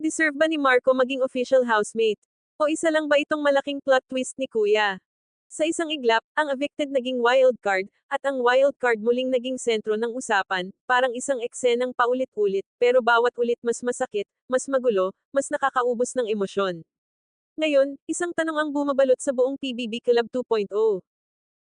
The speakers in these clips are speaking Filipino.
Deserve ba ni Marco maging official housemate? O isa lang ba itong malaking plot twist ni Kuya? Sa isang iglap, ang evicted naging wildcard, at ang wildcard muling naging sentro ng usapan, parang isang eksenang paulit-ulit, pero bawat ulit mas masakit, mas magulo, mas nakakaubos ng emosyon. Ngayon, isang tanong ang bumabalot sa buong PBB Club 2.0.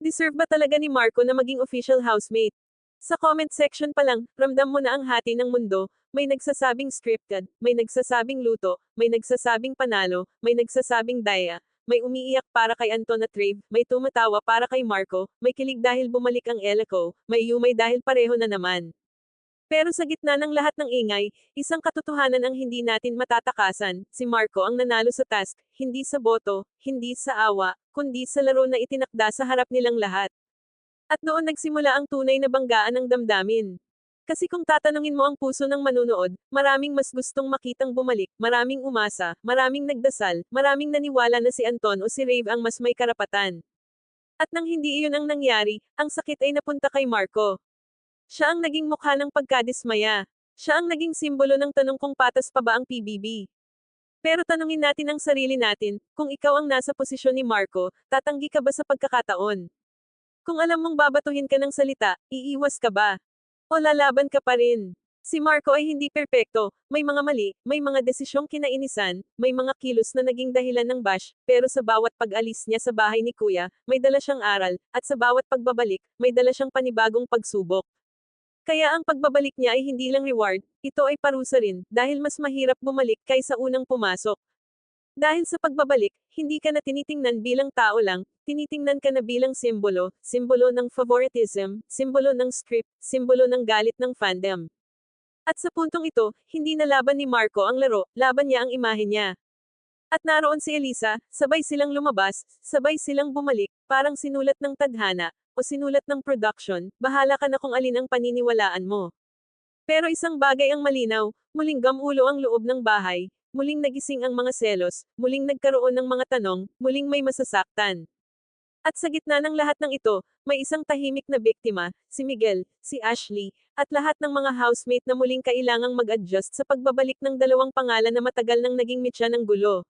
Deserve ba talaga ni Marco na maging official housemate? Sa comment section pa lang, ramdam mo na ang hati ng mundo, may nagsasabing scripted, may nagsasabing luto, may nagsasabing panalo, may nagsasabing daya, may umiiyak para kay Anton at Rave, may tumatawa para kay Marco, may kilig dahil bumalik ang Elico, may yumay dahil pareho na naman. Pero sa gitna ng lahat ng ingay, isang katotohanan ang hindi natin matatakasan, si Marco ang nanalo sa task, hindi sa boto, hindi sa awa, kundi sa laro na itinakda sa harap nilang lahat. At doon nagsimula ang tunay na banggaan ng damdamin. Kasi kung tatanungin mo ang puso ng manunood, maraming mas gustong makitang bumalik, maraming umasa, maraming nagdasal, maraming naniwala na si Anton o si Rave ang mas may karapatan. At nang hindi iyon ang nangyari, ang sakit ay napunta kay Marco. Siya ang naging mukha ng pagkadismaya. Siya ang naging simbolo ng tanong kung patas pa ba ang PBB. Pero tanungin natin ang sarili natin, kung ikaw ang nasa posisyon ni Marco, tatanggi ka ba sa pagkakataon? Kung alam mong babatuhin ka ng salita, iiwas ka ba? O lalaban ka pa rin? Si Marco ay hindi perpekto, may mga mali, may mga desisyong kinainisan, may mga kilos na naging dahilan ng bash, pero sa bawat pag-alis niya sa bahay ni Kuya, may dala siyang aral, at sa bawat pagbabalik, may dala siyang panibagong pagsubok. Kaya ang pagbabalik niya ay hindi lang reward, ito ay parusa rin, dahil mas mahirap bumalik kaysa unang pumasok. Dahil sa pagbabalik, hindi ka na tinitingnan bilang tao lang, tinitingnan ka na bilang simbolo, simbolo ng favoritism, simbolo ng script, simbolo ng galit ng fandom. At sa puntong ito, hindi na laban ni Marco ang laro, laban niya ang imahe niya. At naroon si Elisa, sabay silang lumabas, sabay silang bumalik, parang sinulat ng tadhana, o sinulat ng production, bahala ka na kung alin ang paniniwalaan mo. Pero isang bagay ang malinaw, muling gamulo ang loob ng bahay, muling nagising ang mga selos, muling nagkaroon ng mga tanong, muling may masasaktan. At sa gitna ng lahat ng ito, may isang tahimik na biktima, si Miguel, si Ashley, at lahat ng mga housemate na muling kailangang mag-adjust sa pagbabalik ng dalawang pangalan na matagal nang naging mitya ng gulo.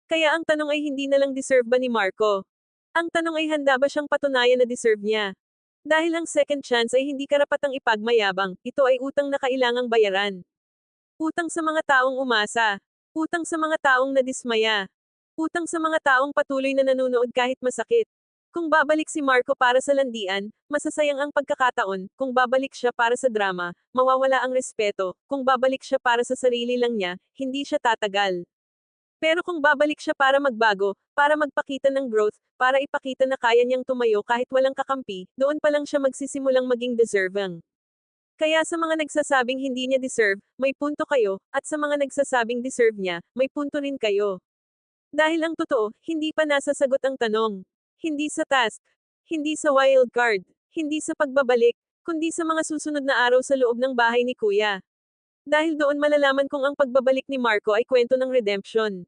Kaya ang tanong ay hindi na lang deserve ba ni Marco? Ang tanong ay handa ba siyang patunayan na deserve niya? Dahil ang second chance ay hindi karapatang ipagmayabang, ito ay utang na kailangang bayaran. Utang sa mga taong umasa. Utang sa mga taong nadismaya. Utang sa mga taong patuloy na nanunood kahit masakit. Kung babalik si Marco para sa landian, masasayang ang pagkakataon, kung babalik siya para sa drama, mawawala ang respeto, kung babalik siya para sa sarili lang niya, hindi siya tatagal. Pero kung babalik siya para magbago, para magpakita ng growth, para ipakita na kaya niyang tumayo kahit walang kakampi, doon pa lang siya magsisimulang maging deserving. Kaya sa mga nagsasabing hindi niya deserve, may punto kayo, at sa mga nagsasabing deserve niya, may punto rin kayo. Dahil ang totoo, hindi pa nasasagot ang tanong. Hindi sa task, hindi sa wild card, hindi sa pagbabalik, kundi sa mga susunod na araw sa loob ng bahay ni Kuya. Dahil doon malalaman kung ang pagbabalik ni Marco ay kwento ng redemption.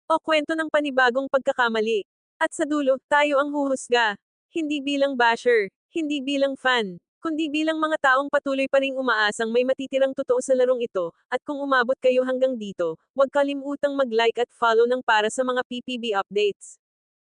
O kwento ng panibagong pagkakamali. At sa dulo, tayo ang huhusga. Hindi bilang basher, hindi bilang fan, kundi bilang mga taong patuloy pa ring umaasang may matitirang totoo sa larong ito, at kung umabot kayo hanggang dito, huwag kalimutang mag-like at follow ng para sa mga PPB updates.